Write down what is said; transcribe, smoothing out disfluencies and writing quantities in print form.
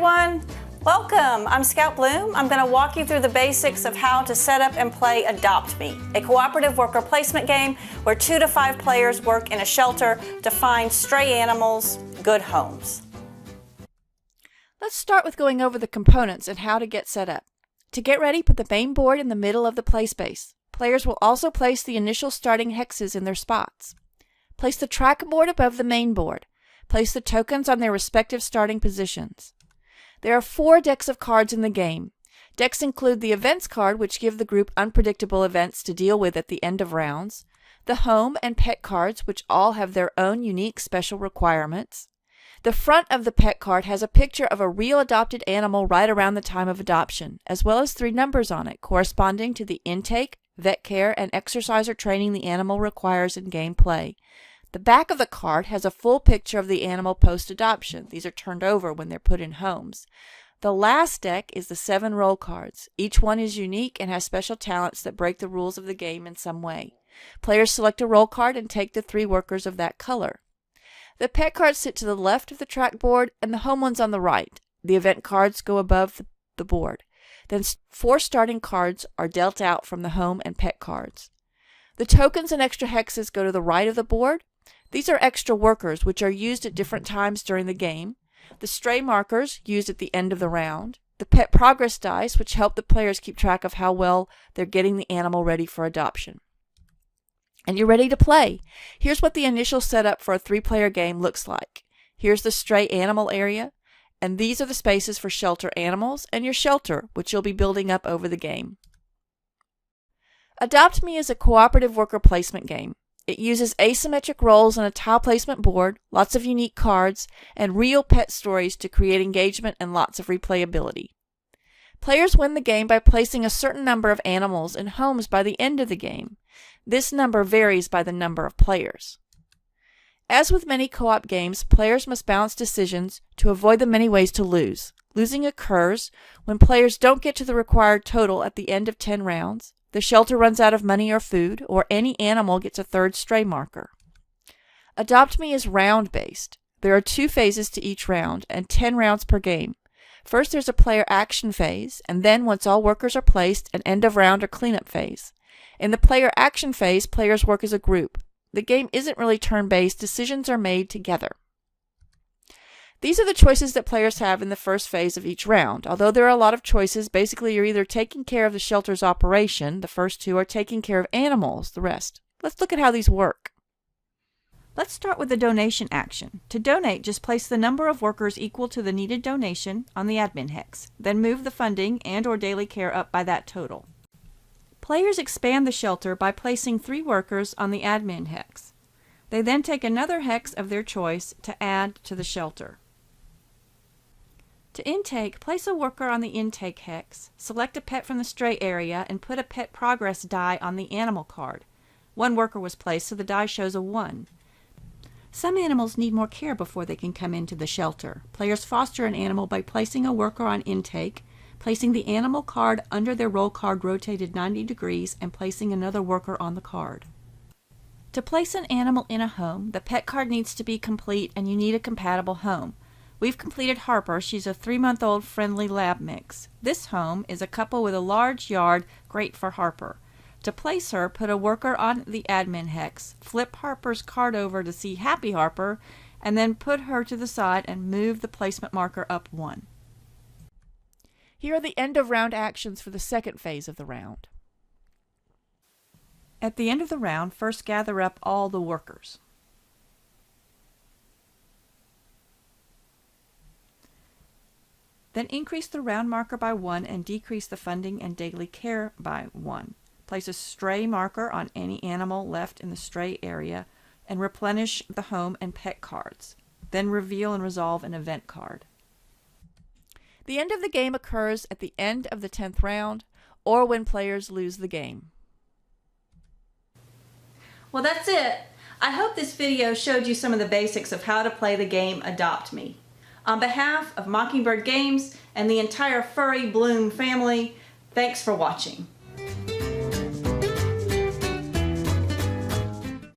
everyone. Welcome. I'm Scout Bloom. I'm going to walk you through the basics of how to set up and play Adopt Me, a cooperative worker placement game where 2 to 5 players work in a shelter to find stray animals good homes. Let's start with going over the components and how to get set up. To get ready, put the main board in the middle of the play space. Players will also place the initial starting hexes in their spots. Place the track board above the main board. Place the tokens on their respective starting positions. There are 4 decks of cards in the game. Decks include the Events card, which give the group unpredictable events to deal with at the end of rounds, the Home and Pet cards, which all have their own unique special requirements. The front of the Pet card has a picture of a real adopted animal right around the time of adoption, as well as 3 numbers on it, corresponding to the intake, vet care, and exercise or training the animal requires in game play. The back of the card has a full picture of the animal post-adoption. These are turned over when they're put in homes. The last deck is the 7 role cards. Each one is unique and has special talents that break the rules of the game in some way. Players select a role card and take the 3 workers of that color. The Pet cards sit to the left of the track board and the Home ones on the right. The Event cards go above the board. Then 4 starting cards are dealt out from the Home and Pet cards. The tokens and extra hexes go to the right of the board. These are extra workers, which are used at different times during the game. The stray markers, used at the end of the round. The Pet progress dice, which help the players keep track of how well they're getting the animal ready for adoption. And you're ready to play. Here's what the initial setup for a 3-player game looks like. Here's the stray animal area, and these are the spaces for shelter animals and your shelter, which you'll be building up over the game. Adopt Me is a cooperative worker placement game. It uses asymmetric roles on a tile placement board, lots of unique cards, and real pet stories to create engagement and lots of replayability. Players win the game by placing a certain number of animals in homes by the end of the game. This number varies by the number of players. As with many co-op games, players must balance decisions to avoid the many ways to lose. Losing occurs when players don't get to the required total at the end of 10 rounds, the shelter runs out of money or food, or any animal gets a 3rd stray marker. Adopt Me is round-based. There are 2 phases to each round, and 10 rounds per game. First there's a player action phase, and then once all workers are placed, an end of round or cleanup phase. In the player action phase, players work as a group. The game isn't really turn-based, decisions are made together. These are the choices that players have in the first phase of each round. Although there are a lot of choices, basically you're either taking care of the shelter's operation, the first 2, or taking care of animals, the rest. Let's look at how these work. Let's start with the donation action. To donate, just place the number of workers equal to the needed donation on the admin hex. Then move the funding and/or daily care up by that total. Players expand the shelter by placing 3 workers on the admin hex. They then take another hex of their choice to add to the shelter. To intake, place a worker on the intake hex, select a pet from the stray area, and put a pet progress die on the animal card. 1 worker was placed, so the die shows a 1. Some animals need more care before they can come into the shelter. Players foster an animal by placing a worker on intake, placing the animal card under their role card rotated 90 degrees, and placing another worker on the card. To place an animal in a home, the pet card needs to be complete and you need a compatible home. We've completed Harper. She's a 3-month-old friendly lab mix. This home is a couple with a large yard, great for Harper. To place her, put a worker on the admin hex, flip Harper's card over to see Happy Harper, and then put her to the side and move the placement marker up 1. Here are the end of round actions for the second phase of the round. At the end of the round, first gather up all the workers. Then increase the round marker by 1 and decrease the funding and daily care by 1. Place a stray marker on any animal left in the stray area and replenish the Home and Pet cards. Then reveal and resolve an event card. The end of the game occurs at the end of the 10th round or when players lose the game. Well, that's it. I hope this video showed you some of the basics of how to play the game Adopt Me. On behalf of Mockingbird Games and the entire Furry Bloom family, thanks for watching.